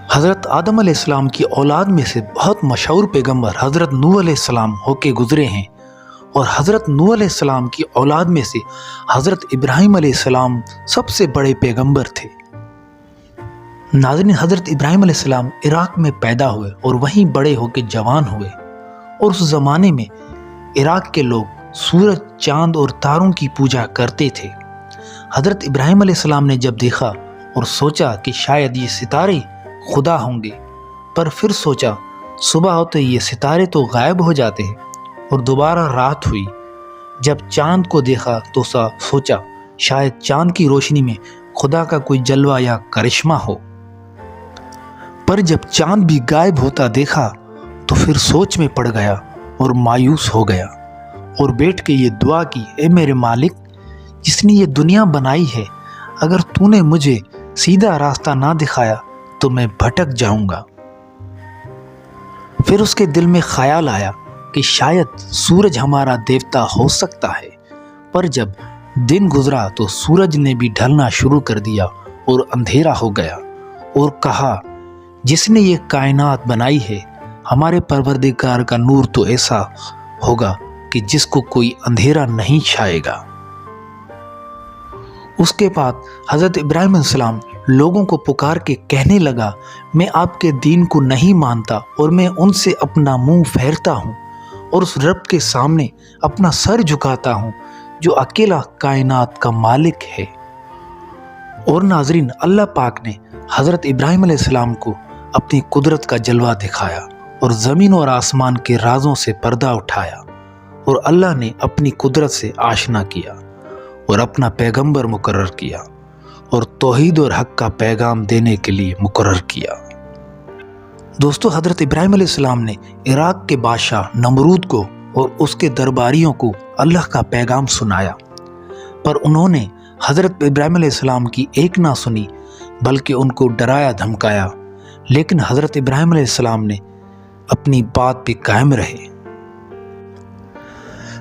حضرت آدم علیہ السلام کی اولاد میں سے بہت مشہور پیغمبر حضرت نوح علیہ السلام ہو کے گزرے ہیں، اور حضرت نوح علیہ السلام کی اولاد میں سے حضرت ابراہیم علیہ السلام سب سے بڑے پیغمبر تھے۔ ناظرین، حضرت ابراہیم علیہ السلام عراق میں پیدا ہوئے اور وہیں بڑے ہو کے جوان ہوئے، اور اس زمانے میں عراق کے لوگ سورج، چاند اور تاروں کی پوجا کرتے تھے۔ حضرت ابراہیم علیہ السلام نے جب دیکھا اور سوچا کہ شاید یہ ستارے خدا ہوں گے، پر پھر سوچا صبح ہوتے یہ ستارے تو غائب ہو جاتے ہیں، اور دوبارہ رات ہوئی۔ جب چاند کو دیکھا تو سوچا شاید چاند کی روشنی میں خدا کا کوئی جلوہ یا کرشمہ ہو، پر جب چاند بھی غائب ہوتا دیکھا تو پھر سوچ میں پڑ گیا اور مایوس ہو گیا، اور بیٹھ کے یہ دعا کی، اے میرے مالک جس نے یہ دنیا بنائی ہے، اگر تو نے مجھے سیدھا راستہ نہ دکھایا تو میں بھٹک جاؤں گا۔ پھر اس کے دل میں خیال آیا کہ شاید سورج ہمارا دیوتا ہو سکتا ہے، پر جب دن گزرا تو سورج نے بھی ڈھلنا شروع کر دیا اور اندھیرا ہو گیا، اور کہا جس نے یہ کائنات بنائی ہے، ہمارے پروردگار کا نور تو ایسا ہوگا کہ جس کو کوئی اندھیرا نہیں چھائے گا۔ اس کے بعد حضرت ابراہیم علیہ السلام لوگوں کو پکار کے کہنے لگا، میں آپ کے دین کو نہیں مانتا اور میں ان سے اپنا منہ پھیرتا ہوں اور اس رب کے سامنے اپنا سر جھکاتا ہوں جو اکیلا کائنات کا مالک ہے۔ اور ناظرین، اللہ پاک نے حضرت ابراہیم علیہ السلام کو اپنی قدرت کا جلوہ دکھایا اور زمین اور آسمان کے رازوں سے پردہ اٹھایا، اور اللہ نے اپنی قدرت سے آشنا کیا اور اپنا پیغمبر مقرر کیا اور توحید اور حق کا پیغام دینے کے لیے مقرر کیا۔ دوستو، حضرت ابراہیم علیہ السلام نے عراق کے بادشاہ نمرود کو اور اس کے درباریوں کو اللہ کا پیغام سنایا، پر انہوں نے حضرت ابراہیم علیہ السلام کی ایک نہ سنی بلکہ ان کو ڈرایا دھمکایا، لیکن حضرت ابراہیم علیہ السلام نے اپنی بات پہ قائم رہے۔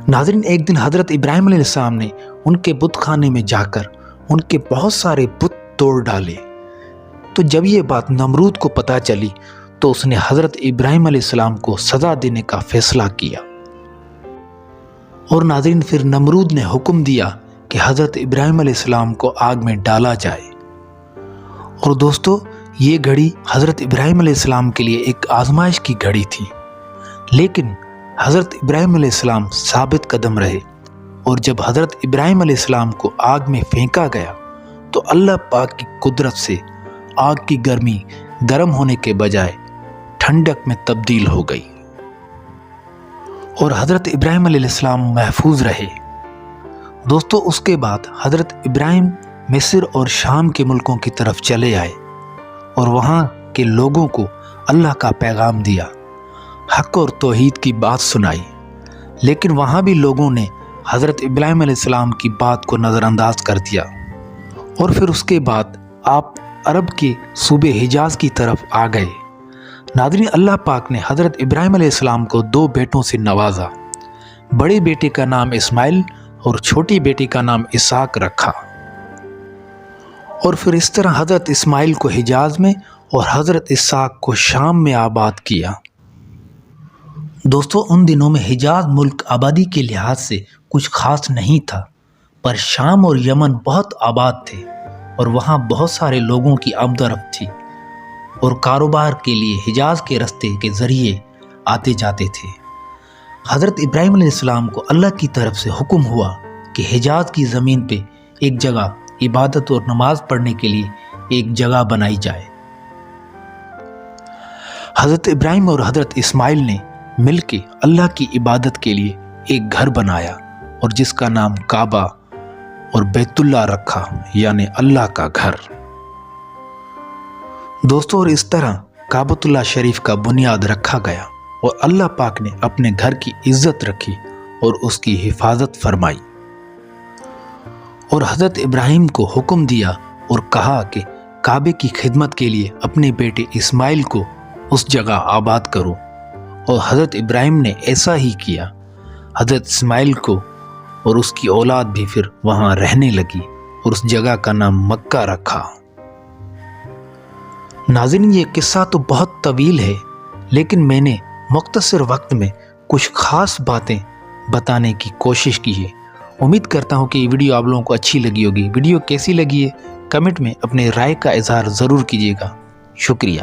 ناظرین، ایک دن حضرت ابراہیم علیہ السلام نے ان کے بت خانے میں جا کر ان کے بہت سارے بت توڑ ڈالے، تو جب یہ بات نمرود کو پتہ چلی تو اس نے حضرت ابراہیم علیہ السلام کو سزا دینے کا فیصلہ کیا۔ اور ناظرین، پھر نمرود نے حکم دیا کہ حضرت ابراہیم علیہ السلام کو آگ میں ڈالا جائے۔ اور دوستو، یہ گھڑی حضرت ابراہیم علیہ السلام کے لیے ایک آزمائش کی گھڑی تھی، لیکن حضرت ابراہیم علیہ السلام ثابت قدم رہے، اور جب حضرت ابراہیم علیہ السلام کو آگ میں پھینکا گیا تو اللہ پاک کی قدرت سے آگ کی گرمی گرم ہونے کے بجائے ٹھنڈک میں تبدیل ہو گئی، اور حضرت ابراہیم علیہ السلام محفوظ رہے۔ دوستو، اس کے بعد حضرت ابراہیم مصر اور شام کے ملکوں کی طرف چلے آئے اور وہاں کے لوگوں کو اللہ کا پیغام دیا، حق اور توحید کی بات سنائی، لیکن وہاں بھی لوگوں نے حضرت ابراہیم علیہ السلام کی بات کو نظر انداز کر دیا، اور پھر اس کے بعد آپ عرب کے صوبے حجاز کی طرف آ گئے۔ ناظرین، اللہ پاک نے حضرت ابراہیم علیہ السلام کو 2 بیٹوں سے نوازا، بڑے بیٹے کا نام اسماعیل اور چھوٹی بیٹی کا نام اسحاق رکھا، اور پھر اس طرح حضرت اسماعیل کو حجاز میں اور حضرت اسحاق کو شام میں آباد کیا۔ دوستو، ان دنوں میں حجاز ملک آبادی کے لحاظ سے کچھ خاص نہیں تھا، پر شام اور یمن بہت آباد تھے، اور وہاں بہت سارے لوگوں کی آمد و رفت تھی، اور کاروبار کے لیے حجاز کے راستے کے ذریعے آتے جاتے تھے۔ حضرت ابراہیم علیہ السلام کو اللہ کی طرف سے حکم ہوا کہ حجاز کی زمین پہ ایک جگہ عبادت اور نماز پڑھنے کے لیے ایک جگہ بنائی جائے۔ حضرت ابراہیم اور حضرت اسماعیل نے مل کے اللہ کی عبادت کے لیے ایک گھر بنایا، اور جس کا نام کعبہ اور بیت اللہ رکھا، یعنی اللہ کا گھر۔ دوستو، اور اس طرح کعبۃ اللہ شریف کا بنیاد رکھا گیا، اور اللہ پاک نے اپنے گھر کی عزت رکھی اور اس کی حفاظت فرمائی، اور حضرت ابراہیم کو حکم دیا اور کہا کہ کعبے کی خدمت کے لیے اپنے بیٹے اسماعیل کو اس جگہ آباد کرو، اور حضرت ابراہیم نے ایسا ہی کیا۔ حضرت اسماعیل کو اور اس کی اولاد بھی پھر وہاں رہنے لگی، اور اس جگہ کا نام مکہ رکھا۔ ناظرین یہ قصہ تو بہت طویل ہے، لیکن میں نے مختصر وقت میں کچھ خاص باتیں بتانے کی کوشش کی ہے۔ امید کرتا ہوں کہ یہ ویڈیو آپ لوگوں کو اچھی لگی ہوگی۔ ویڈیو کیسی لگی ہے کمنٹ میں اپنے رائے کا اظہار ضرور کیجیے گا۔ شکریہ۔